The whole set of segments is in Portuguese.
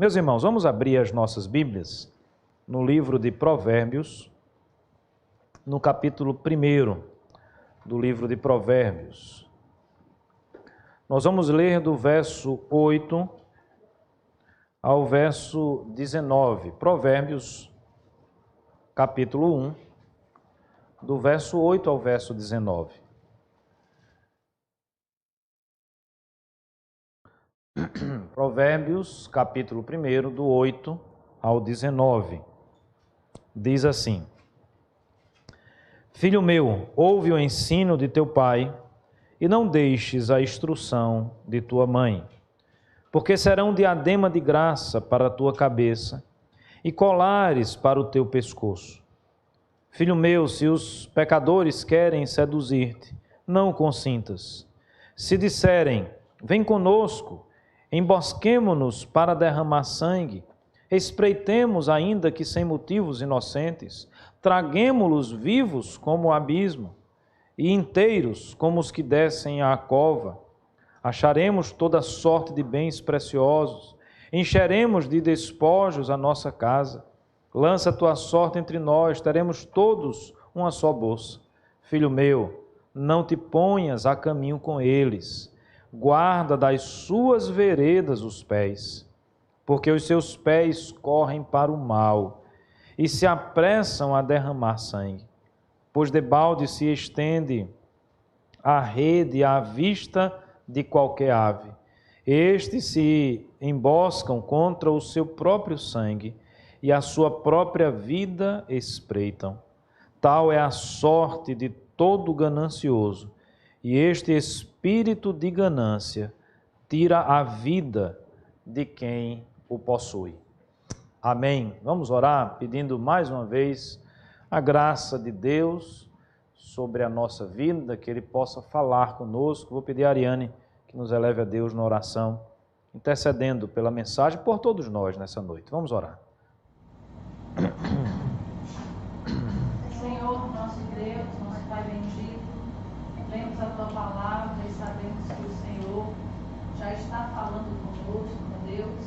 Meus irmãos, vamos abrir as nossas Bíblias no livro de Provérbios, no capítulo 1 do livro de Provérbios. Nós vamos ler do verso 8 ao verso 19. Provérbios, capítulo 1, do verso 8 ao verso 19. Provérbios, capítulo 1, do 8 ao 19. Diz assim: Filho meu, ouve o ensino de teu pai, e não deixes a instrução de tua mãe, porque serão diadema de graça para a tua cabeça e colares para o teu pescoço. Filho meu, se os pecadores querem seduzir-te, não consintas. Se disserem, vem conosco, embosquemo-nos para derramar sangue, espreitemos ainda que sem motivos inocentes, traguemo-los vivos como o abismo, e inteiros como os que descem à cova. Acharemos toda sorte de bens preciosos, encheremos de despojos a nossa casa. Lança a tua sorte entre nós, teremos todos uma só bolsa. Filho meu, não te ponhas a caminho com eles, guarda das suas veredas os pés, porque os seus pés correm para o mal e se apressam a derramar sangue. Pois debalde se estende a rede à vista de qualquer ave. Estes se emboscam contra o seu próprio sangue e a sua própria vida espreitam. Tal é a sorte de todo ganancioso, e este espírito de ganância tira a vida de quem o possui. Amém. Vamos orar pedindo mais uma vez a graça de Deus sobre a nossa vida, que Ele possa falar conosco. Vou pedir a Ariane que nos eleve a Deus na oração, intercedendo pela mensagem por todos nós nessa noite. Vamos orar. Senhor, nosso Deus, nosso Pai bendito, lemos a Tua palavra e sabemos que o Senhor já está falando conosco, com Deus,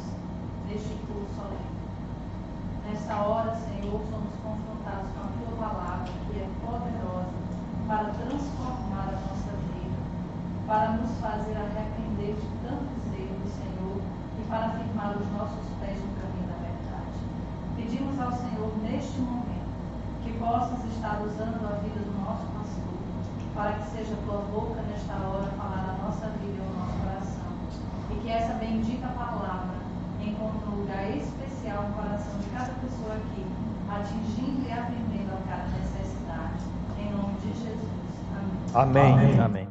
neste culto solene. Nessa hora, Senhor, somos confrontados com a Tua palavra, que é poderosa para transformar a nossa vida, para nos fazer arrepender de tantos erros, Senhor, e para firmar os nossos pés no caminho da verdade. Pedimos ao Senhor, neste momento, que possas estar usando a vida do nosso pastor, para que seja Tua boca, nesta hora, falar a nossa vida e o nosso coração, e que essa bendita palavra encontre um lugar especial no coração de cada pessoa aqui, atingindo e atendendo a cada necessidade. Em nome de Jesus. Amém. Amém. Amém.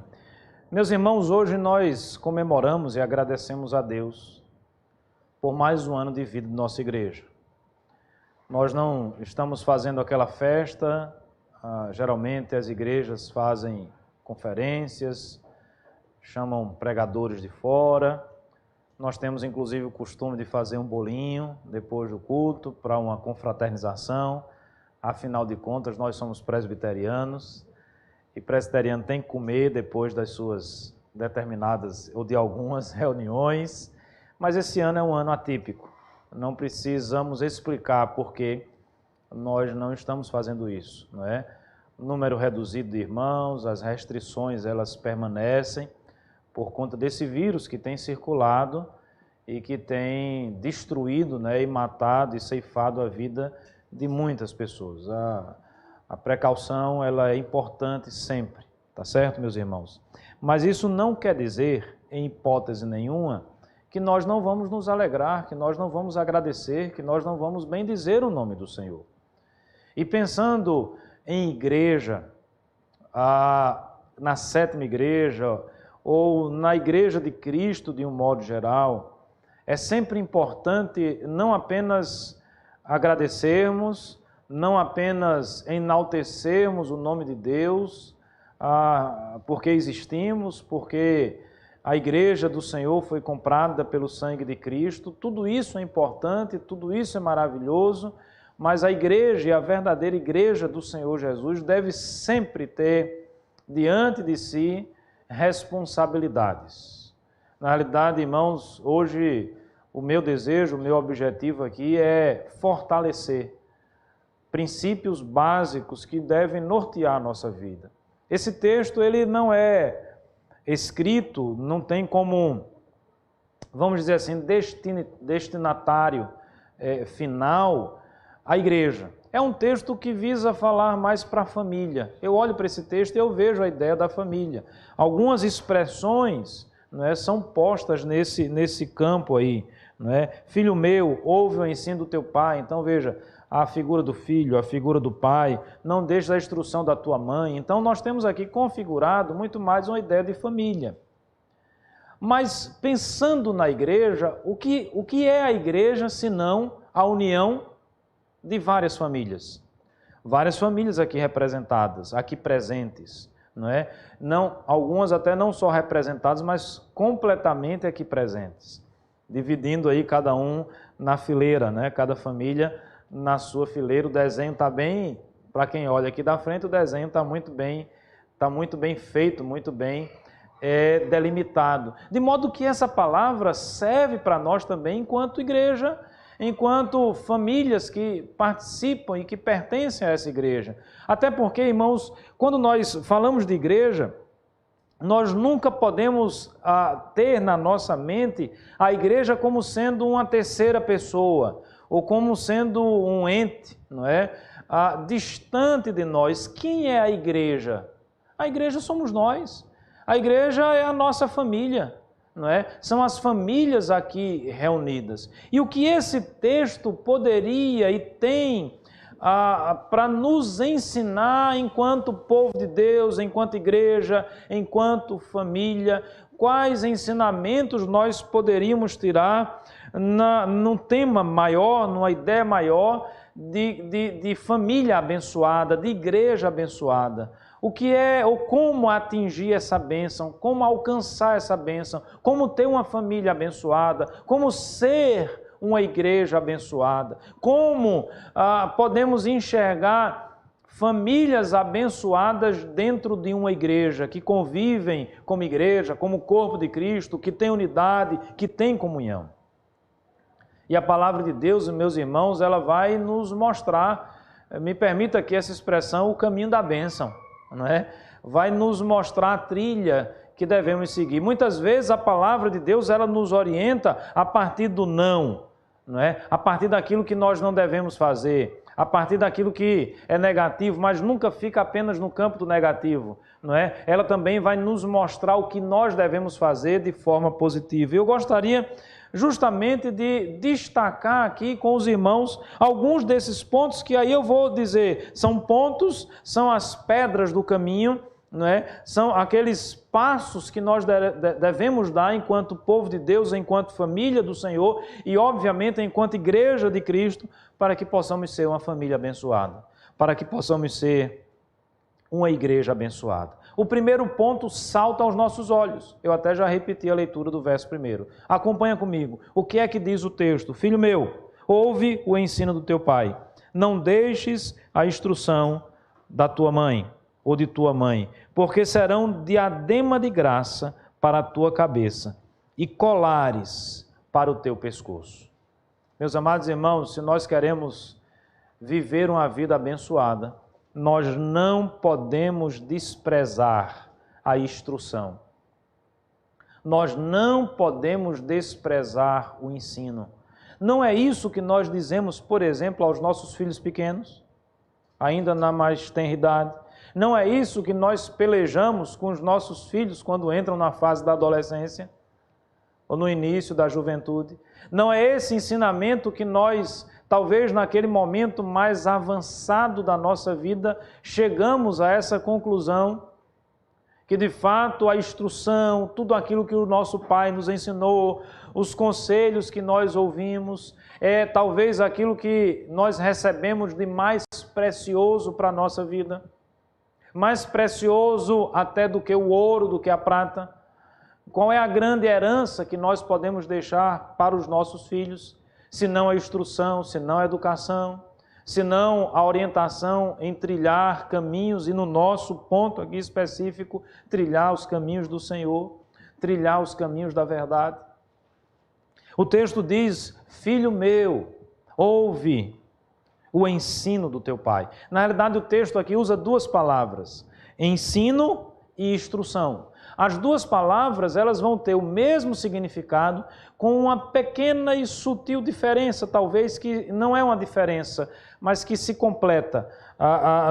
Meus irmãos, hoje nós comemoramos e agradecemos a Deus por mais um ano de vida de nossa igreja. Nós não estamos fazendo aquela festa, geralmente as igrejas fazem conferências, chamam pregadores de fora. Nós temos inclusive o costume de fazer um bolinho depois do culto para uma confraternização. Afinal de contas, nós somos presbiterianos e presbiteriano tem que comer depois das suas determinadas ou de algumas reuniões. Mas esse ano é um ano atípico. Não precisamos explicar por que nós não estamos fazendo isso, não é? Número reduzido de irmãos, as restrições elas permanecem por conta desse vírus que tem circulado e que tem destruído, né, e matado e ceifado a vida de muitas pessoas. A precaução ela é importante sempre, tá certo, meus irmãos? Mas isso não quer dizer, em hipótese nenhuma, que nós não vamos nos alegrar, que nós não vamos agradecer, que nós não vamos bendizer o nome do Senhor. E pensando em igreja, na sétima igreja, ou na igreja de Cristo de um modo geral, é sempre importante não apenas agradecermos, não apenas enaltecermos o nome de Deus, porque existimos, porque a igreja do Senhor foi comprada pelo sangue de Cristo. Tudo isso é importante, tudo isso é maravilhoso, mas a igreja e a verdadeira igreja do Senhor Jesus deve sempre ter diante de si responsabilidades. Na realidade, irmãos, hoje o meu desejo, o meu objetivo aqui é fortalecer princípios básicos que devem nortear a nossa vida. Esse texto, ele não é escrito, não tem como, vamos dizer assim, destinatário final a igreja. É um texto que visa falar mais para a família. Eu olho para esse texto e eu vejo a ideia da família. Algumas expressões, não é, são postas nesse campo aí. Não é? Filho meu, ouve o ensino do teu pai. Então veja, a figura do filho, a figura do pai, não deixes a instrução da tua mãe. Então nós temos aqui configurado muito mais uma ideia de família. Mas pensando na igreja, o que é a igreja senão a união de várias famílias? Várias famílias aqui representadas, aqui presentes, não é? Não, algumas até não só representadas, mas completamente aqui presentes. Dividindo aí cada um na fileira, né? Cada família na sua fileira. O desenho está bem, para quem olha aqui da frente, o desenho está muito bem feito, muito bem delimitado. De modo que essa palavra serve para nós também enquanto igreja, enquanto famílias que participam e que pertencem a essa igreja. Até porque, irmãos, quando nós falamos de igreja, nós nunca podemos ter na nossa mente a igreja como sendo uma terceira pessoa, ou como sendo um ente, não é? Distante de nós. Quem é a igreja? A igreja somos nós. A igreja é a nossa família, não é? São as famílias aqui reunidas. E o que esse texto poderia e tem para nos ensinar enquanto povo de Deus, enquanto igreja, enquanto família, quais ensinamentos nós poderíamos tirar num tema maior, numa ideia maior de família abençoada, de igreja abençoada. O que é ou como atingir essa bênção, como alcançar essa bênção, como ter uma família abençoada, como ser uma igreja abençoada, como podemos enxergar famílias abençoadas dentro de uma igreja, que convivem como igreja, como corpo de Cristo, que tem unidade, que tem comunhão. E a palavra de Deus, meus irmãos, ela vai nos mostrar, me permita aqui essa expressão, o caminho da bênção, não é? Vai nos mostrar a trilha que devemos seguir. Muitas vezes a palavra de Deus, ela nos orienta a partir do não é? A partir daquilo que nós não devemos fazer, a partir daquilo que é negativo, mas nunca fica apenas no campo do negativo, não é? Ela também vai nos mostrar o que nós devemos fazer de forma positiva. Eu gostaria justamente de destacar aqui com os irmãos alguns desses pontos que aí eu vou dizer, são pontos, são as pedras do caminho, não é? São aqueles passos que nós devemos dar enquanto povo de Deus, enquanto família do Senhor e, obviamente, enquanto igreja de Cristo, para que possamos ser uma família abençoada, para que possamos ser uma igreja abençoada. O primeiro ponto salta aos nossos olhos. Eu até já repeti a leitura do verso primeiro. Acompanha comigo. O que é que diz o texto? Filho meu, ouve o ensino do teu pai. Não deixes a instrução da tua mãe ou de tua mãe, porque serão diadema de graça para a tua cabeça e colares para o teu pescoço. Meus amados irmãos, se nós queremos viver uma vida abençoada, nós não podemos desprezar a instrução. Nós não podemos desprezar o ensino. Não é isso que nós dizemos, por exemplo, aos nossos filhos pequenos, ainda na mais tenra idade. Não é isso que nós pelejamos com os nossos filhos quando entram na fase da adolescência ou no início da juventude. Não é esse ensinamento que nós, talvez naquele momento mais avançado da nossa vida, chegamos a essa conclusão que de fato a instrução, tudo aquilo que o nosso pai nos ensinou, os conselhos que nós ouvimos, é talvez aquilo que nós recebemos de mais precioso para a nossa vida. Mais precioso até do que o ouro, do que a prata. Qual é a grande herança que nós podemos deixar para os nossos filhos, se não a instrução, se não a educação, se não a orientação em trilhar caminhos e no nosso ponto aqui específico, trilhar os caminhos do Senhor, trilhar os caminhos da verdade. O texto diz: filho meu, ouve o ensino do teu pai. Na realidade, o texto aqui usa duas palavras: ensino e instrução. As duas palavras, elas vão ter o mesmo significado, com uma pequena e sutil diferença, talvez que não é uma diferença, mas que se completa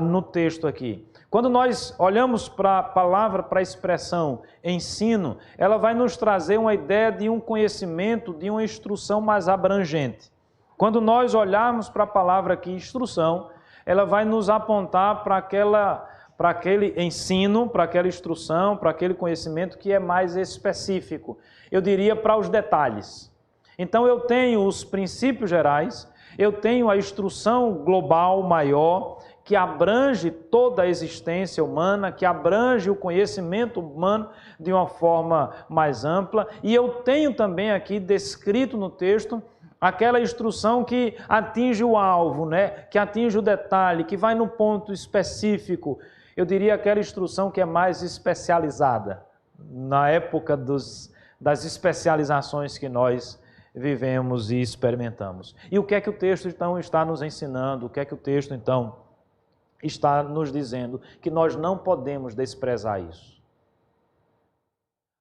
no texto aqui. Quando nós olhamos para a palavra, para a expressão ensino, ela vai nos trazer uma ideia de um conhecimento, de uma instrução mais abrangente. Quando nós olharmos para a palavra aqui, instrução, ela vai nos apontar para aquele ensino, para aquela instrução, para aquele conhecimento que é mais específico. Eu diria para os detalhes. Então eu tenho os princípios gerais, eu tenho a instrução global maior, que abrange toda a existência humana, que abrange o conhecimento humano de uma forma mais ampla. E eu tenho também aqui descrito no texto aquela instrução que atinge o alvo, né? Que atinge o detalhe, que vai no ponto específico. Eu diria aquela instrução que é mais especializada, na época das especializações que nós vivemos e experimentamos. E o que é que o texto então está nos ensinando? O que é que o texto então está nos dizendo? Que nós não podemos desprezar isso.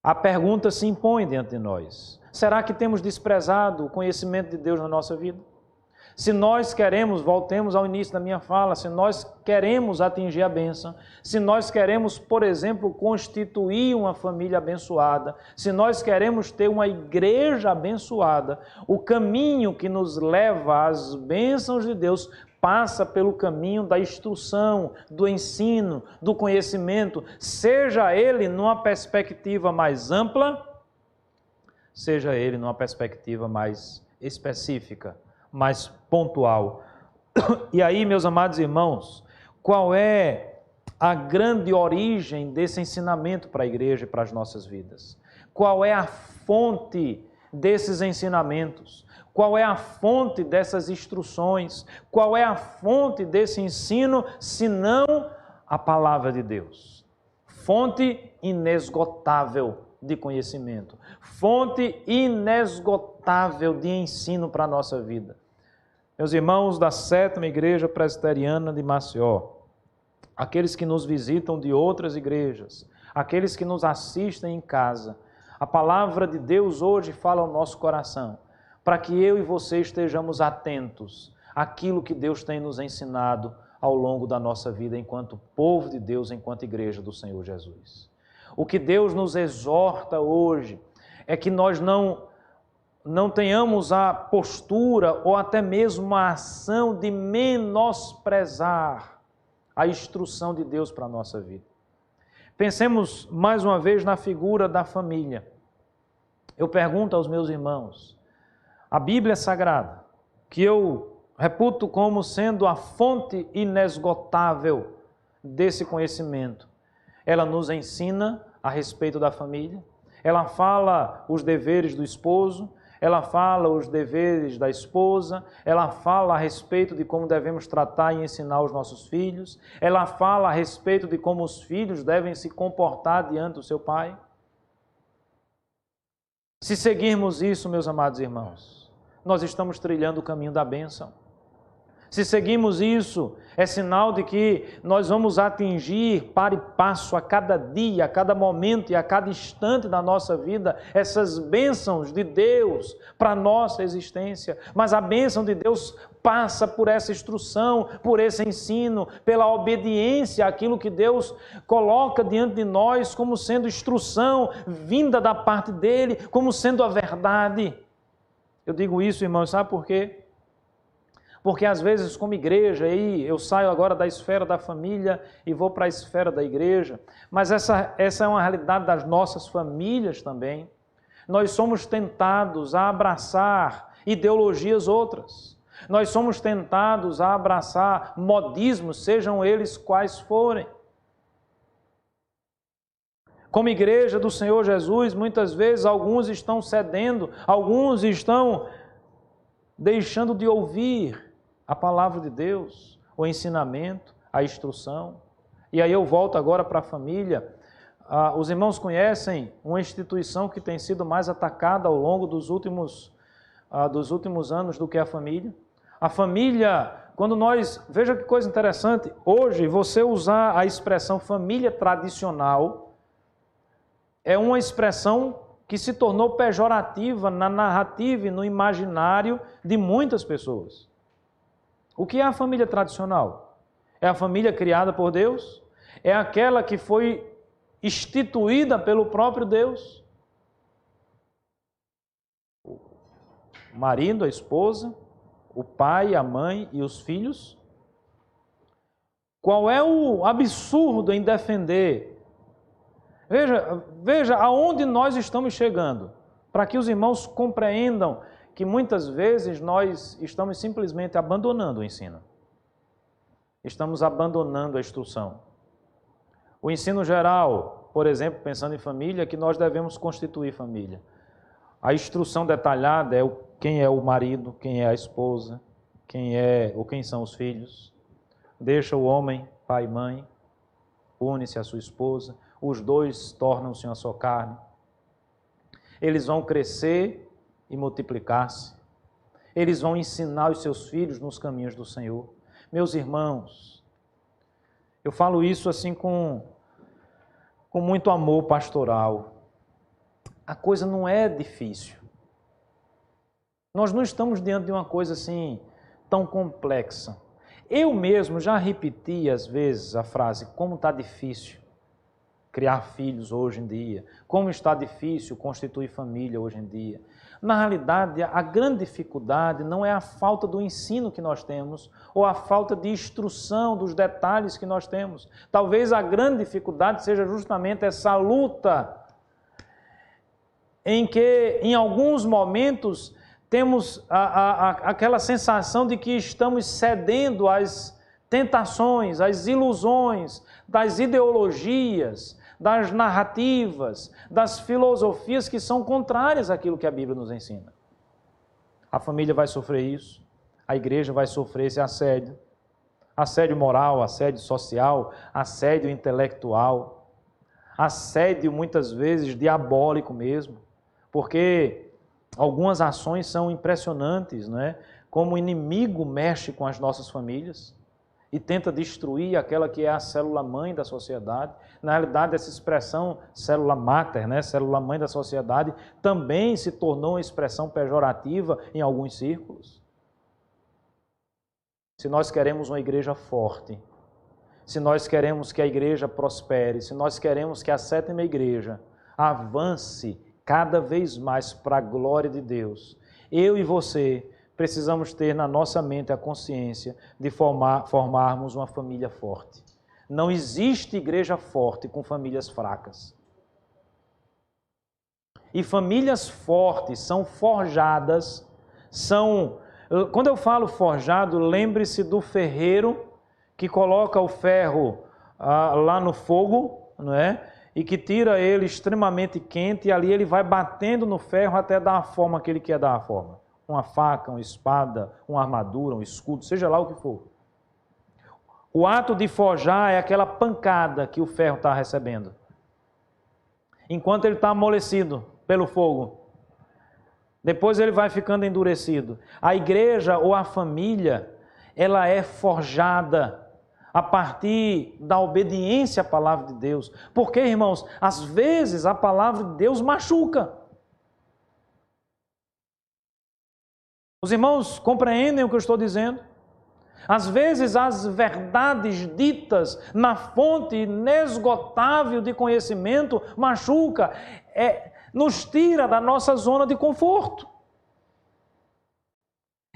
A pergunta se impõe diante de nós: será que temos desprezado o conhecimento de Deus na nossa vida? Se nós queremos, voltemos ao início da minha fala, se nós queremos atingir a bênção, se nós queremos, por exemplo, constituir uma família abençoada, se nós queremos ter uma igreja abençoada, o caminho que nos leva às bênçãos de Deus passa pelo caminho da instrução, do ensino, do conhecimento, seja ele numa perspectiva mais ampla, seja ele numa perspectiva mais específica, mais pontual. E aí, meus amados irmãos, qual é a grande origem desse ensinamento para a igreja e para as nossas vidas? Qual é a fonte desses ensinamentos? Qual é a fonte dessas instruções? Qual é a fonte desse ensino, senão a palavra de Deus? Fonte inesgotável de conhecimento, fonte inesgotável de ensino para a nossa vida. Meus irmãos da 7ª Igreja Presbiteriana de Maceió, aqueles que nos visitam de outras igrejas, aqueles que nos assistem em casa, a palavra de Deus hoje fala ao nosso coração, para que eu e você estejamos atentos àquilo que Deus tem nos ensinado ao longo da nossa vida enquanto povo de Deus, enquanto igreja do Senhor Jesus. O que Deus nos exorta hoje é que nós não tenhamos a postura ou até mesmo a ação de menosprezar a instrução de Deus para a nossa vida. Pensemos mais uma vez na figura da família. Eu pergunto aos meus irmãos, a Bíblia Sagrada, que eu reputo como sendo a fonte inesgotável desse conhecimento, ela nos ensina a respeito da família, ela fala os deveres do esposo, ela fala os deveres da esposa, ela fala a respeito de como devemos tratar e ensinar os nossos filhos, ela fala a respeito de como os filhos devem se comportar diante do seu pai. Se seguirmos isso, meus amados irmãos, nós estamos trilhando o caminho da bênção. Se seguirmos isso, é sinal de que nós vamos atingir para e passo a cada dia, a cada momento e a cada instante da nossa vida essas bênçãos de Deus para a nossa existência. Mas a bênção de Deus passa por essa instrução, por esse ensino, pela obediência àquilo que Deus coloca diante de nós como sendo instrução vinda da parte dEle, como sendo a verdade. Eu digo isso, irmãos, sabe por quê? Porque às vezes como igreja, aí eu saio agora da esfera da família e vou para a esfera da igreja, mas essa é uma realidade das nossas famílias também. Nós somos tentados a abraçar ideologias outras. Nós somos tentados a abraçar modismos, sejam eles quais forem. Como igreja do Senhor Jesus, muitas vezes alguns estão cedendo, alguns estão deixando de ouvir a palavra de Deus, o ensinamento, a instrução. E aí eu volto agora para a família. Os irmãos conhecem uma instituição que tem sido mais atacada ao longo dos últimos dos últimos anos do que a família. A família, quando nós... Veja que coisa interessante. Hoje, você usar a expressão família tradicional é uma expressão que se tornou pejorativa na narrativa e no imaginário de muitas pessoas. O que é a família tradicional? É a família criada por Deus? É aquela que foi instituída pelo próprio Deus? O marido, a esposa, o pai, a mãe e os filhos? Qual é o absurdo em defender? Veja aonde nós estamos chegando, para que os irmãos compreendam que muitas vezes nós estamos simplesmente abandonando o ensino. Estamos abandonando a instrução. O ensino geral, por exemplo, pensando em família, que nós devemos constituir família. A instrução detalhada é quem é o marido, quem é a esposa, quem são os filhos. Deixa o homem, pai e mãe, une-se à sua esposa, os dois tornam-se uma só carne. Eles vão crescer e multiplicar-se. Eles vão ensinar os seus filhos nos caminhos do Senhor. Meus irmãos, eu falo isso assim com muito amor pastoral. A coisa não é difícil. Nós não estamos diante de uma coisa assim tão complexa. Eu mesmo já repeti às vezes a frase, como está difícil criar filhos hoje em dia, como está difícil constituir família hoje em dia. Na realidade, a grande dificuldade não é a falta do ensino que nós temos, ou a falta de instrução dos detalhes que nós temos. Talvez a grande dificuldade seja justamente essa luta em que, em alguns momentos, temos aquela sensação de que estamos cedendo às tentações, às ilusões, das ideologias, das narrativas, das filosofias que são contrárias àquilo que a Bíblia nos ensina. A família vai sofrer isso, a igreja vai sofrer esse assédio. Assédio moral, assédio social, assédio intelectual, assédio muitas vezes diabólico mesmo, porque algumas ações são impressionantes, não é? Como o inimigo mexe com as nossas famílias e tenta destruir aquela que é a célula-mãe da sociedade. Na realidade, essa expressão célula-máter, né, célula-mãe da sociedade, também se tornou uma expressão pejorativa em alguns círculos. Se nós queremos uma igreja forte, se nós queremos que a igreja prospere, se nós queremos que a sétima igreja avance cada vez mais para a glória de Deus, eu e você precisamos ter na nossa mente a consciência de formarmos uma família forte. Não existe igreja forte com famílias fracas. E famílias fortes são forjadas, Quando eu falo forjado, lembre-se do ferreiro que coloca o ferro lá no fogo, não é? E que tira ele extremamente quente e ali ele vai batendo no ferro até dar a forma que ele quer dar a forma. Uma faca, uma espada, uma armadura, um escudo, seja lá o que for. O ato de forjar é aquela pancada que o ferro está recebendo. Enquanto ele está amolecido pelo fogo. Depois ele vai ficando endurecido. A igreja ou a família, ela é forjada a partir da obediência à palavra de Deus. Porque, irmãos, às vezes a palavra de Deus machuca. Os irmãos compreendem o que eu estou dizendo? Às vezes as verdades ditas na fonte inesgotável de conhecimento machuca, nos tira da nossa zona de conforto.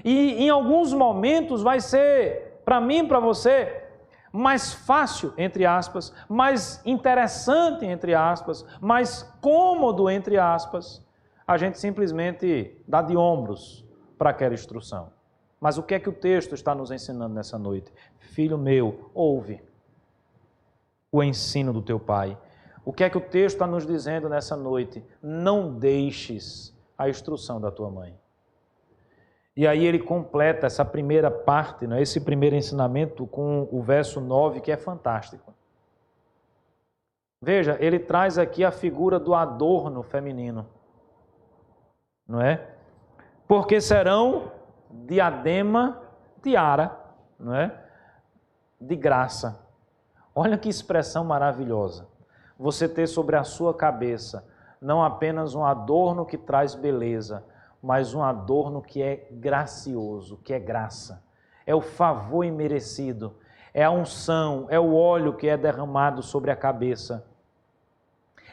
E em alguns momentos vai ser, para mim e para você, mais fácil, entre aspas, mais interessante, entre aspas, mais cômodo, entre aspas, a gente simplesmente dá de ombros para aquela instrução. Mas o que é que o texto está nos ensinando nessa noite? Filho meu, ouve o ensino do teu pai. O que é que o texto está nos dizendo nessa noite? Não deixes a instrução da tua mãe. E aí ele completa essa primeira parte, né, esse primeiro ensinamento com o verso 9, que é fantástico. Veja, ele traz aqui a figura do adorno feminino. Não é? porque serão diadema, tiara, não é? De graça. Olha que expressão maravilhosa. Você ter sobre a sua cabeça não apenas um adorno que traz beleza, mas um adorno que é gracioso, que é graça. É o favor imerecido, é a unção, é o óleo que é derramado sobre a cabeça.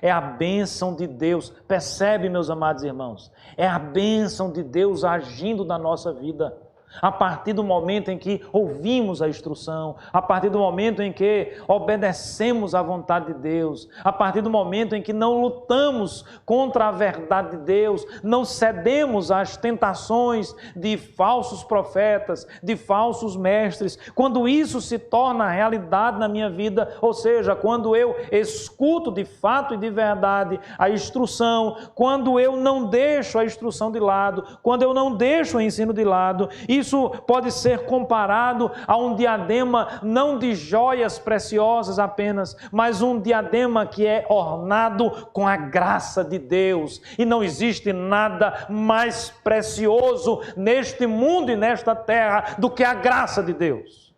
É a bênção de Deus. Percebe, meus amados irmãos? É a bênção de Deus agindo na nossa vida. A partir do momento em que ouvimos a instrução, a partir do momento em que obedecemos à vontade de Deus, a partir do momento em que não lutamos contra a verdade de Deus, não cedemos às tentações de falsos profetas, de falsos mestres, quando isso se torna realidade na minha vida, ou seja, quando eu escuto de fato e de verdade a instrução, quando eu não deixo a instrução de lado, quando eu não deixo o ensino de lado, isso pode ser comparado a um diadema não de joias preciosas apenas, mas um diadema que é ornado com a graça de Deus. E não existe nada mais precioso neste mundo e nesta terra do que a graça de Deus.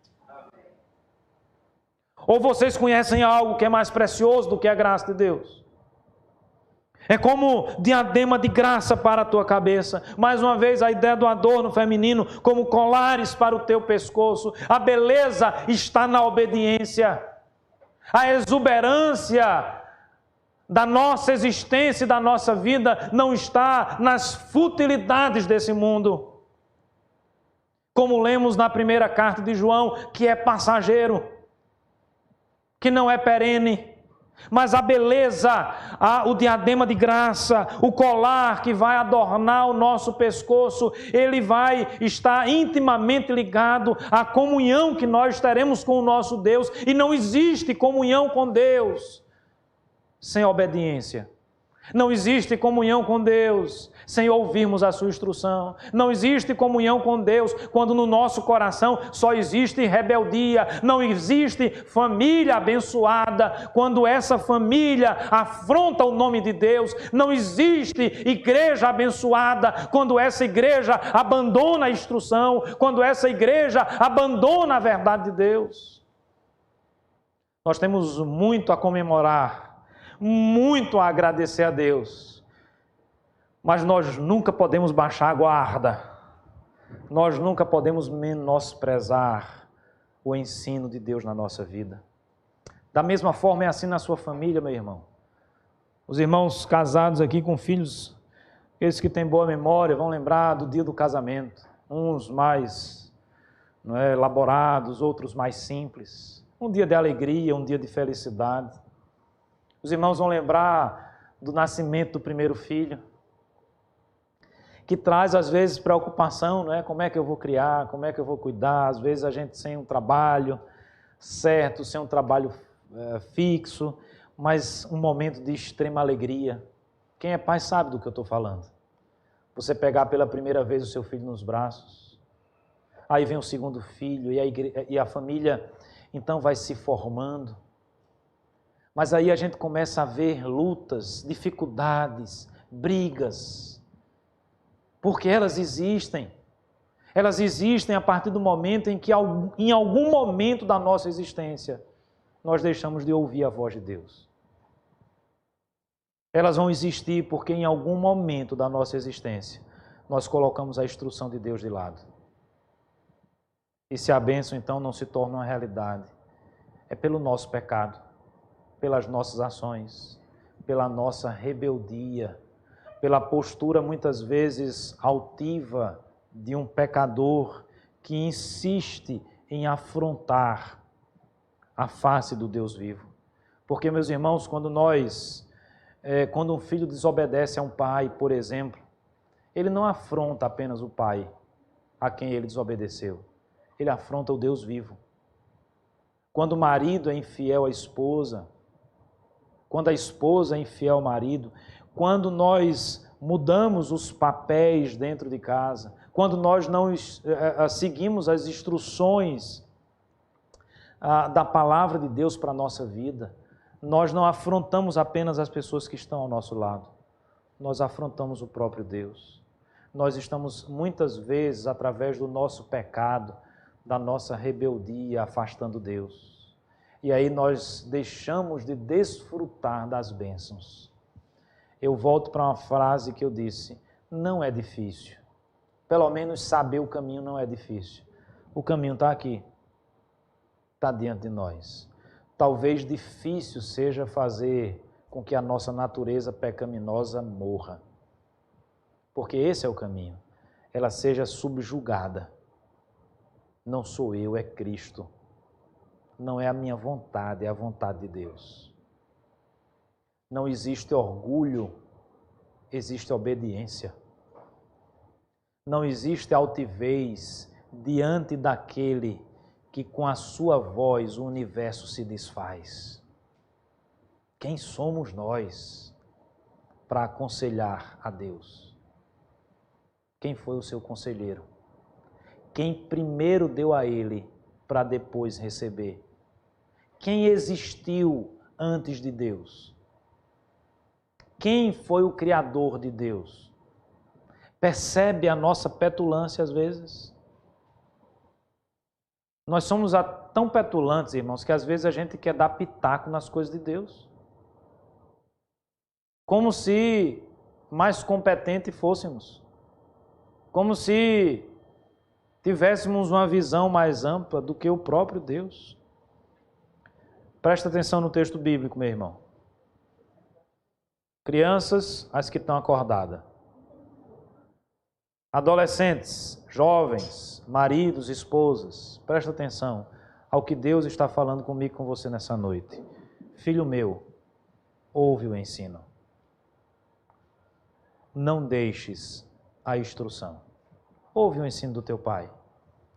Ou vocês conhecem algo que é mais precioso do que a graça de Deus? É como diadema de graça para a tua cabeça. Mais uma vez, a ideia do adorno feminino, como colares para o teu pescoço. A beleza está na obediência. A exuberância da nossa existência e da nossa vida não está nas futilidades desse mundo. Como lemos na primeira carta de João, que é passageiro, que não é perene. Mas a beleza, o diadema de graça, o colar que vai adornar o nosso pescoço, ele vai estar intimamente ligado à comunhão que nós teremos com o nosso Deus. E não existe comunhão com Deus sem obediência. Não existe comunhão com Deus sem ouvirmos a sua instrução. Não existe comunhão com Deus quando no nosso coração só existe rebeldia. Não existe família abençoada quando essa família afronta o nome de Deus. Não existe igreja abençoada quando essa igreja abandona a instrução, quando essa igreja abandona a verdade de Deus. Nós temos muito a comemorar, muito a agradecer a Deus, mas nós nunca podemos baixar a guarda, nós nunca podemos menosprezar o ensino de Deus na nossa vida. Da mesma forma é assim na sua família, meu irmão. Os irmãos casados aqui com filhos, aqueles que têm boa memória, vão lembrar do dia do casamento, uns mais elaborados, outros mais simples, um dia de alegria, um dia de felicidade. Os irmãos vão lembrar do nascimento do primeiro filho, que traz às vezes preocupação, não é? Como é que eu vou criar, como é que eu vou cuidar? Às vezes a gente sem um trabalho certo, sem um trabalho fixo, mas um momento de extrema alegria. Quem é pai sabe do que eu estou falando. Você pegar pela primeira vez o seu filho nos braços, aí vem o segundo filho e a família então vai se formando. Mas aí a gente começa a ver lutas, dificuldades, brigas, porque elas existem. Elas existem a partir do momento em que, em algum momento da nossa existência, nós deixamos de ouvir a voz de Deus. Elas vão existir porque em algum momento da nossa existência, nós colocamos a instrução de Deus de lado. E se a bênção então não se torna uma realidade, é pelo nosso pecado, pelas nossas ações, pela nossa rebeldia, pela postura muitas vezes altiva de um pecador que insiste em afrontar a face do Deus vivo. Porque, meus irmãos, quando um filho desobedece a um pai, por exemplo, ele não afronta apenas o pai a quem ele desobedeceu, ele afronta o Deus vivo. Quando o marido é infiel à esposa, quando a esposa é infiel ao marido, quando nós mudamos os papéis dentro de casa, quando nós não seguimos as instruções da palavra de Deus para a nossa vida, nós não afrontamos apenas as pessoas que estão ao nosso lado, nós afrontamos o próprio Deus. nós estamos muitas vezes, através do nosso pecado, da nossa rebeldia, afastando Deus. E aí nós deixamos de desfrutar das bênçãos. Eu volto para uma frase que eu disse: não é difícil. Pelo menos saber o caminho não é difícil. O caminho está aqui, está diante de nós. Talvez difícil seja fazer com que a nossa natureza pecaminosa morra. Porque esse é o caminho. Ela seja subjugada. Não sou eu, é Cristo. Não é a minha vontade, é a vontade de Deus. Não existe orgulho, existe obediência. Não existe altivez diante daquele que com a sua voz o universo se desfaz. Quem somos nós para aconselhar a Deus? Quem foi o seu conselheiro? Quem primeiro deu a ele para depois receber? Quem existiu antes de Deus? Quem foi o criador de Deus? Percebe a nossa petulância às vezes? Nós somos tão petulantes, irmãos, que às vezes a gente quer dar pitaco nas coisas de Deus. Como se mais competente fôssemos. Como se tivéssemos uma visão mais ampla do que o próprio Deus. Presta atenção no texto bíblico, meu irmão. Crianças, as que estão acordadas. Adolescentes, jovens, maridos, esposas, presta atenção ao que Deus está falando comigo e com você nessa noite. Filho meu, ouve o ensino. Não deixes a instrução. Ouve o ensino do teu pai.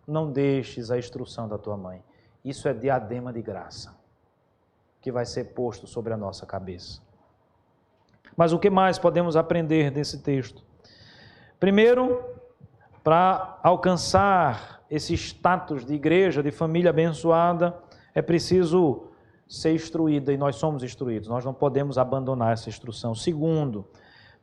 Não deixes a instrução da tua mãe. Isso é diadema de graça que vai ser posto sobre a nossa cabeça. Mas o que mais podemos aprender desse texto? Primeiro, para alcançar esse status de igreja, de família abençoada, é preciso ser instruída, e nós somos instruídos. Nós não podemos abandonar essa instrução. Segundo,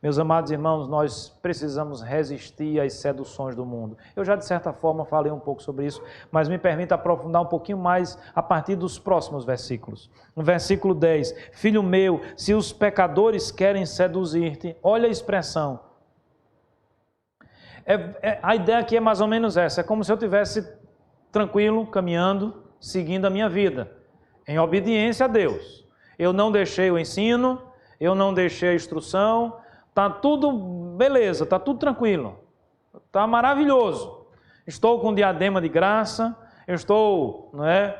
meus amados irmãos, nós precisamos resistir às seduções do mundo. Eu já, de certa forma, falei um pouco sobre isso, mas me permita aprofundar um pouquinho mais a partir dos próximos versículos. No versículo 10, filho meu, se os pecadores querem seduzir-te, olha a expressão. A ideia aqui é mais ou menos essa, é como se eu estivesse tranquilo, caminhando, seguindo a minha vida, em obediência a Deus. Eu não deixei o ensino, eu não deixei a instrução, está tudo beleza, está tudo tranquilo, está maravilhoso. Estou com um diadema de graça, eu estou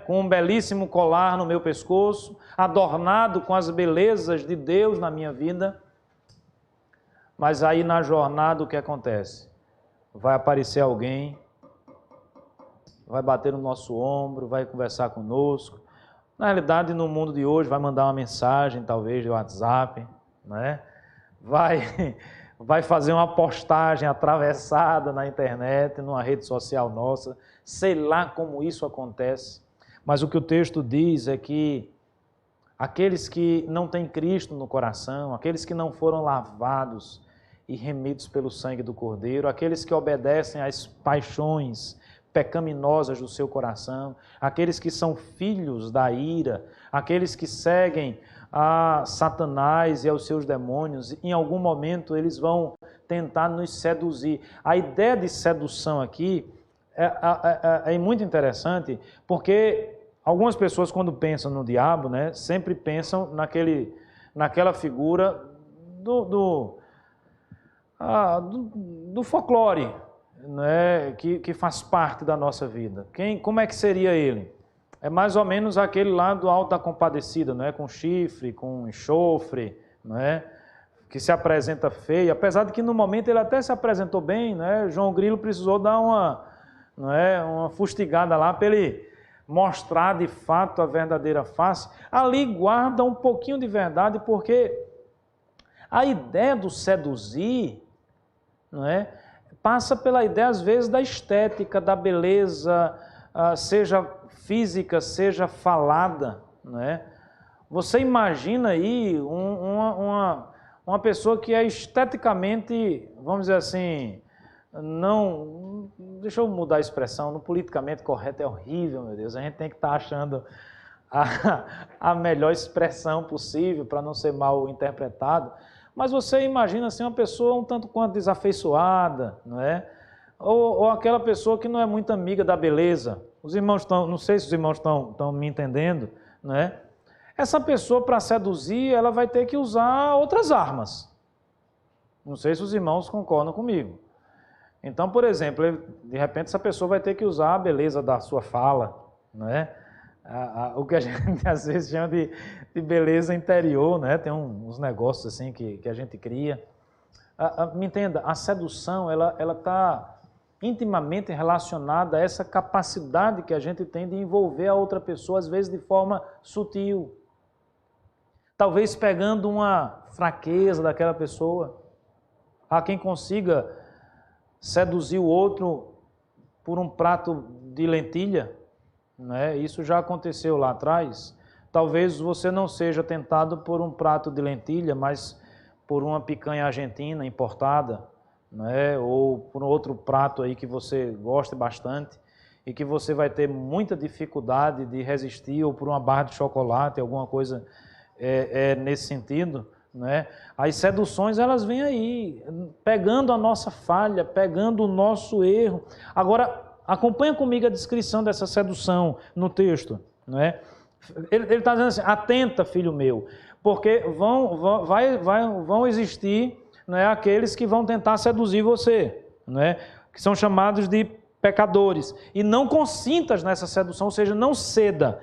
com um belíssimo colar no meu pescoço, adornado com as belezas de Deus na minha vida. Mas aí na jornada o que acontece? Vai aparecer alguém, vai bater no nosso ombro, vai conversar conosco. Na realidade, no mundo de hoje, vai mandar uma mensagem, talvez, de WhatsApp, vai fazer uma postagem atravessada na internet, numa rede social nossa, sei lá como isso acontece, mas o que o texto diz é que aqueles que não têm Cristo no coração, aqueles que não foram lavados e remidos pelo sangue do Cordeiro, aqueles que obedecem às paixões pecaminosas do seu coração, aqueles que são filhos da ira, aqueles que seguem a Satanás e aos seus demônios, em algum momento eles vão tentar nos seduzir. A ideia de sedução aqui é muito interessante, porque algumas pessoas, quando pensam no diabo, sempre pensam naquela figura do folclore, que faz parte da nossa vida. Como é que seria ele? É mais ou menos aquele lá do Alto da Compadecida, com chifre, com enxofre, que se apresenta feio, apesar de que no momento ele até se apresentou bem, João Grilo precisou dar uma fustigada lá para ele mostrar de fato a verdadeira face. Ali guarda um pouquinho de verdade, porque a ideia do seduzir, passa pela ideia às vezes da estética, da beleza, seja física, seja falada, Você imagina aí uma pessoa que é esteticamente, vamos dizer assim, não, deixa eu mudar a expressão, no politicamente correto é horrível, meu Deus, a gente tem que estar achando a melhor expressão possível para não ser mal interpretado, mas você imagina assim uma pessoa um tanto quanto desafeiçoada, não é? Ou aquela pessoa que não é muito amiga da beleza. Os irmãos estão, não sei se os irmãos estão me entendendo, não é? Essa pessoa, para seduzir, ela vai ter que usar outras armas. Não sei se os irmãos concordam comigo. Então, por exemplo, de repente essa pessoa vai ter que usar a beleza da sua fala, não é? O que a gente às vezes chama de beleza interior, né? Tem uns negócios assim que a gente cria. Me entenda, a sedução ela está intimamente relacionada a essa capacidade que a gente tem de envolver a outra pessoa, às vezes de forma sutil. Talvez pegando uma fraqueza daquela pessoa. Há quem consiga seduzir o outro por um prato de lentilha, né? Isso já aconteceu lá atrás. Talvez você não seja tentado por um prato de lentilha, mas por uma picanha argentina importada, né? Ou por outro prato aí que você goste bastante e que você vai ter muita dificuldade de resistir, ou por uma barra de chocolate, alguma coisa nesse sentido, né? As seduções, elas vêm aí, pegando a nossa falha, pegando o nosso erro. Agora, acompanha comigo a descrição dessa sedução no texto, não é? Ele está dizendo assim: atenta, filho meu, porque vão existir, não é, aqueles que vão tentar seduzir você, não é? Que são chamados de pecadores, e não consintas nessa sedução, ou seja, não ceda.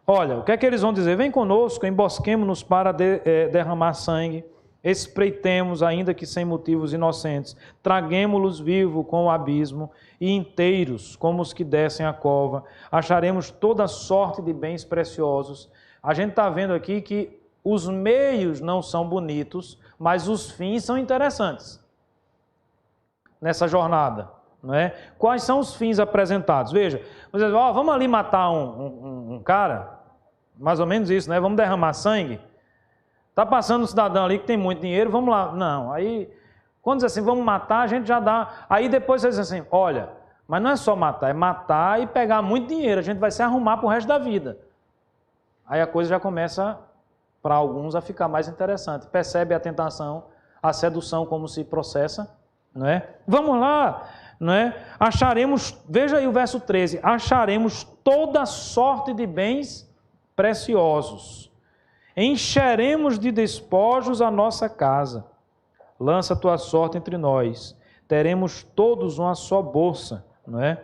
Olha, o que é que eles vão dizer? Vem conosco, embosquemo-nos para derramar sangue, espreitemos, ainda que sem motivos inocentes, traguemo-los vivos com o abismo e inteiros como os que descem a cova, acharemos toda sorte de bens preciosos. A gente está vendo aqui que os meios não são bonitos, mas os fins são interessantes nessa jornada, não é? Quais são os fins apresentados? Veja, você diz, vamos ali matar um cara, mais ou menos isso, né? Vamos derramar sangue. Está passando um cidadão ali que tem muito dinheiro, vamos lá. Não, aí, quando diz assim, vamos matar, a gente já dá. Aí depois você diz assim, olha, mas não é só matar, é matar e pegar muito dinheiro, a gente vai se arrumar para o resto da vida. Aí a coisa já começa, para alguns, a ficar mais interessante. Percebe a tentação, a sedução como se processa, não é? Vamos lá, não é? Acharemos, veja aí o verso 13, acharemos toda sorte de bens preciosos, encheremos de despojos a nossa casa, lança a tua sorte entre nós, teremos todos uma só bolsa, não é?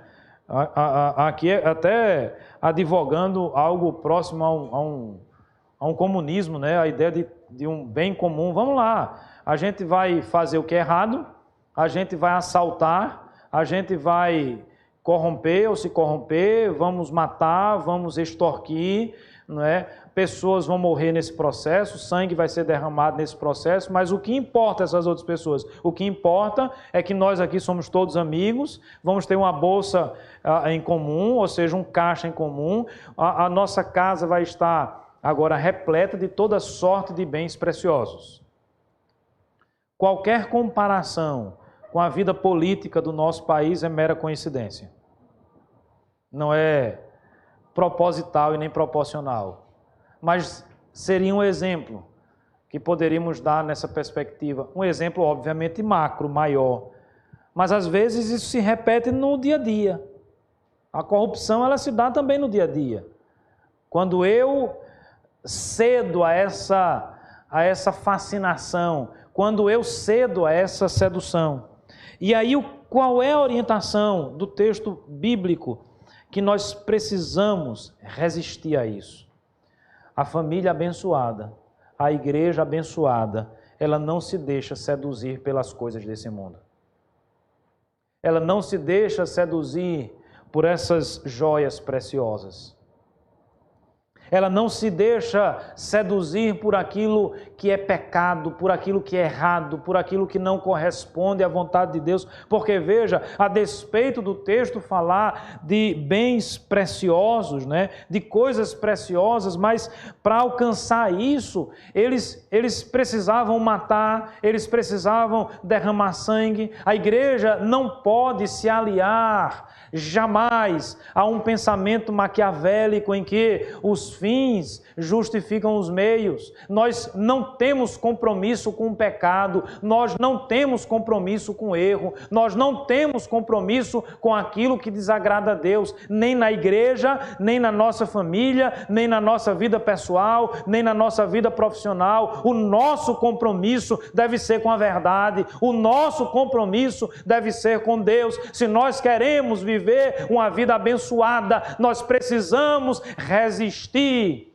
Aqui até advogando algo próximo a um comunismo, né? A ideia de um bem comum. Vamos lá, a gente vai fazer o que é errado, a gente vai assaltar, a gente vai corromper ou se corromper, vamos matar, vamos extorquir, não é? Pessoas vão morrer nesse processo, sangue vai ser derramado nesse processo, mas o que importa essas outras pessoas? O que importa é que nós aqui somos todos amigos, vamos ter uma bolsa em comum, ou seja, um caixa em comum, a nossa casa vai estar agora repleta de toda sorte de bens preciosos. Qualquer comparação com a vida política do nosso país é mera coincidência. Não é proposital e nem proporcional, mas seria um exemplo que poderíamos dar nessa perspectiva. Um exemplo, obviamente, macro, maior, mas às vezes isso se repete no dia a dia. A corrupção, ela se dá também no dia a dia. Quando eu cedo a essa fascinação, quando eu cedo a essa sedução. E aí, qual é a orientação do texto bíblico que nós precisamos resistir a isso? A família abençoada, a igreja abençoada, ela não se deixa seduzir pelas coisas desse mundo. Ela não se deixa seduzir por essas joias preciosas. Ela não se deixa seduzir por aquilo que é pecado, por aquilo que é errado, por aquilo que não corresponde à vontade de Deus. Porque veja, a despeito do texto falar de bens preciosos, né, de coisas preciosas, mas para alcançar isso, eles precisavam matar, eles precisavam derramar sangue. A igreja não pode se aliar jamais a um pensamento maquiavélico em que os fins justificam os meios. Nós não temos compromisso com o pecado, nós não temos compromisso com o erro, nós não temos compromisso com aquilo que desagrada a Deus, nem na igreja, nem na nossa família, nem na nossa vida pessoal, nem na nossa vida profissional. O nosso compromisso deve ser com a verdade, o nosso compromisso deve ser com Deus. Se nós queremos viver uma vida abençoada, nós precisamos resistir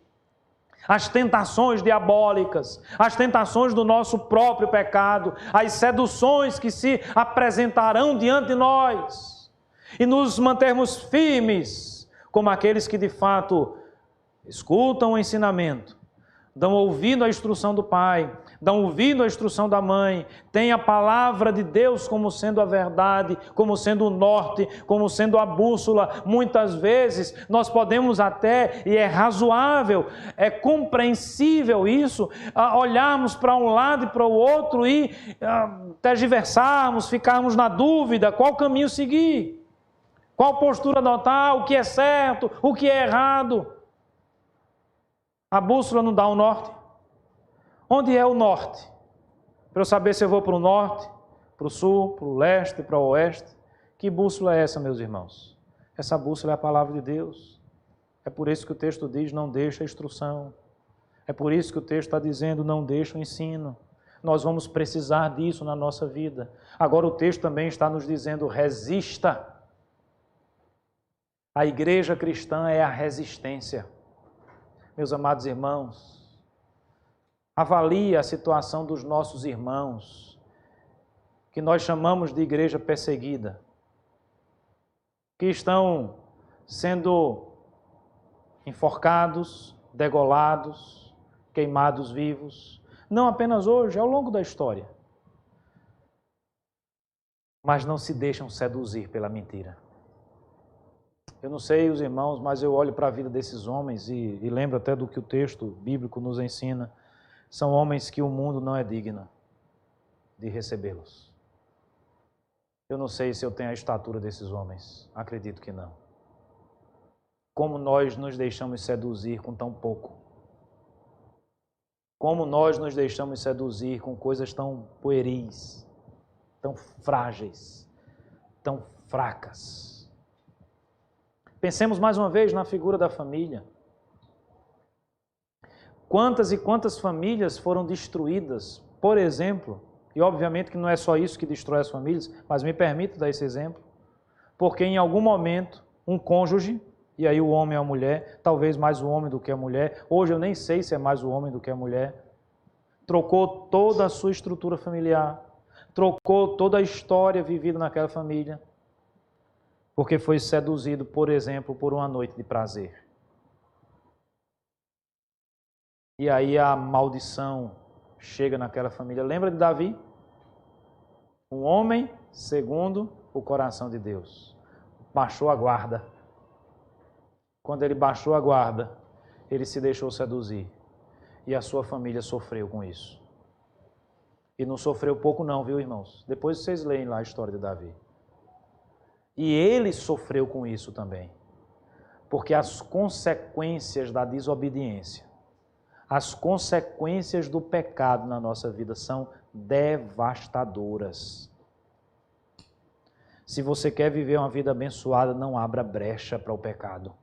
às tentações diabólicas, às tentações do nosso próprio pecado, às seduções que se apresentarão diante de nós, e nos mantermos firmes como aqueles que de fato escutam o ensinamento, dão ouvido à instrução do Pai, dão ouvido à instrução da mãe, têm a palavra de Deus como sendo a verdade, como sendo o norte, como sendo a bússola. Muitas vezes nós podemos até, e é razoável, é compreensível isso, olharmos para um lado e para o outro e tergiversarmos, ficarmos na dúvida qual caminho seguir, qual postura adotar, o que é certo, o que é errado. A bússola não dá o norte. Onde é o norte? Para eu saber se eu vou para o norte, para o sul, para o leste, para o oeste. Que bússola é essa, meus irmãos? Essa bússola é a palavra de Deus. É por isso que o texto diz, não deixa a instrução. É por isso que o texto está dizendo, não deixa o ensino. Nós vamos precisar disso na nossa vida. Agora o texto também está nos dizendo, resista. A igreja cristã é a resistência. Meus amados irmãos, avalie a situação dos nossos irmãos, que nós chamamos de igreja perseguida, que estão sendo enforcados, degolados, queimados vivos, não apenas hoje, ao longo da história, mas não se deixam seduzir pela mentira. Eu não sei os irmãos, mas eu olho para a vida desses homens e lembro até do que o texto bíblico nos ensina. São homens que o mundo não é digno de recebê-los. Eu não sei se eu tenho a estatura desses homens, acredito que não. Como nós nos deixamos seduzir com tão pouco. Como nós nos deixamos seduzir com coisas tão pueris, tão frágeis, tão fracas. Pensemos mais uma vez na figura da família. Quantas e quantas famílias foram destruídas, por exemplo, e obviamente que não é só isso que destrói as famílias, mas me permito dar esse exemplo, porque em algum momento um cônjuge, e aí o homem ou a mulher, talvez mais o homem do que a mulher, hoje eu nem sei se é mais o homem do que a mulher, trocou toda a sua estrutura familiar, trocou toda a história vivida naquela família, porque foi seduzido, por exemplo, por uma noite de prazer. E aí a maldição chega naquela família. Lembra de Davi? Um homem segundo o coração de Deus. Baixou a guarda. Quando ele baixou a guarda, ele se deixou seduzir. E a sua família sofreu com isso. E não sofreu pouco não, viu, irmãos? Depois vocês leem lá a história de Davi. E ele sofreu com isso também. Porque as consequências da desobediência, as consequências do pecado na nossa vida são devastadoras. Se você quer viver uma vida abençoada, não abra brecha para o pecado.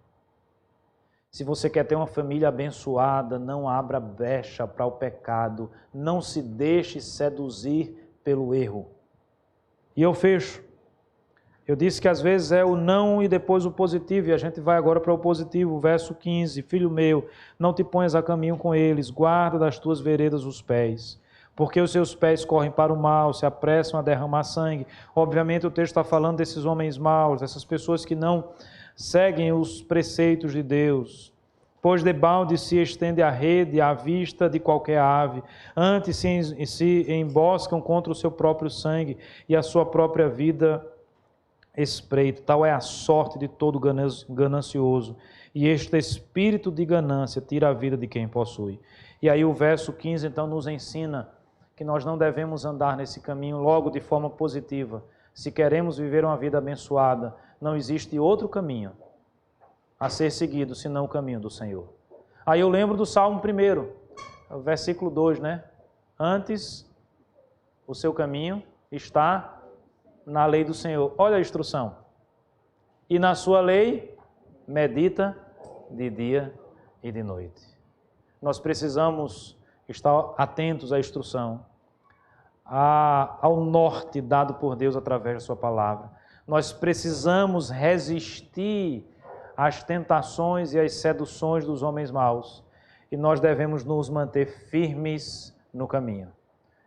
Se você quer ter uma família abençoada, não abra brecha para o pecado. Não se deixe seduzir pelo erro. E eu fecho. Eu disse que às vezes é o não e depois o positivo, e a gente vai agora para o positivo, verso 15. Filho meu, não te ponhas a caminho com eles, guarda das tuas veredas os pés, porque os seus pés correm para o mal, se apressam a derramar sangue. Obviamente o texto está falando desses homens maus, dessas pessoas que não seguem os preceitos de Deus. Pois debalde se estende a rede à vista de qualquer ave, antes se emboscam contra o seu próprio sangue e a sua própria vida espreito. Tal é a sorte de todo ganancioso, e este espírito de ganância tira a vida de quem possui. E aí o verso 15 então nos ensina que nós não devemos andar nesse caminho logo de forma positiva. Se queremos viver uma vida abençoada, não existe outro caminho a ser seguido, senão o caminho do Senhor. Aí eu lembro do Salmo 1, versículo 2, né? Antes, o seu caminho está na lei do Senhor. Olha a instrução. E na sua lei, medita de dia e de noite. Nós precisamos estar atentos à instrução, ao norte dado por Deus através da sua palavra. Nós precisamos resistir às tentações e às seduções dos homens maus, e nós devemos nos manter firmes no caminho.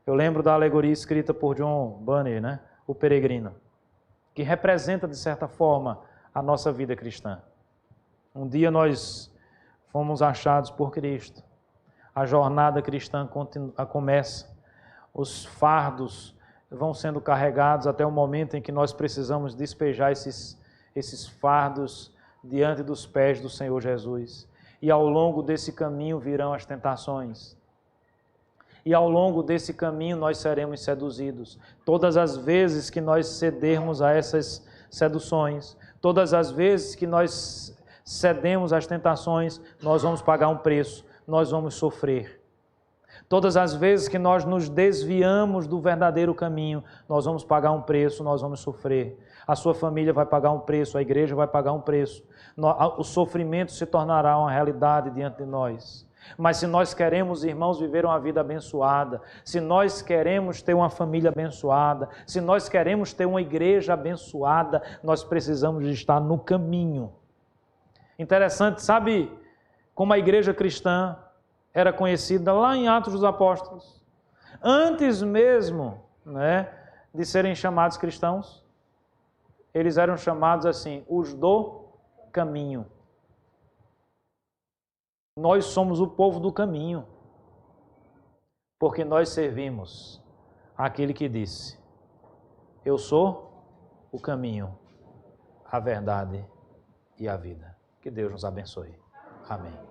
Eu lembro da alegoria escrita por John Bunyan, né? O peregrino, que representa de certa forma a nossa vida cristã. Um dia nós fomos achados por Cristo, a jornada cristã começa, os fardos vão sendo carregados até o momento em que nós precisamos despejar esses fardos diante dos pés do Senhor Jesus. E ao longo desse caminho virão as tentações. E ao longo desse caminho nós seremos seduzidos. Todas as vezes que nós cedermos a essas seduções, todas as vezes que nós cedemos às tentações, nós vamos pagar um preço, nós vamos sofrer. Todas as vezes que nós nos desviamos do verdadeiro caminho, nós vamos pagar um preço, nós vamos sofrer. A sua família vai pagar um preço, a igreja vai pagar um preço. O sofrimento se tornará uma realidade diante de nós. Mas se nós queremos, irmãos, viver uma vida abençoada, se nós queremos ter uma família abençoada, se nós queremos ter uma igreja abençoada, nós precisamos estar no caminho. Interessante, sabe como a igreja cristã era conhecida lá em Atos dos Apóstolos? Antes mesmo, né, de serem chamados cristãos, eles eram chamados assim, os do caminho. Nós somos o povo do caminho, porque nós servimos aquele que disse: eu sou o caminho, a verdade e a vida. Que Deus nos abençoe. Amém.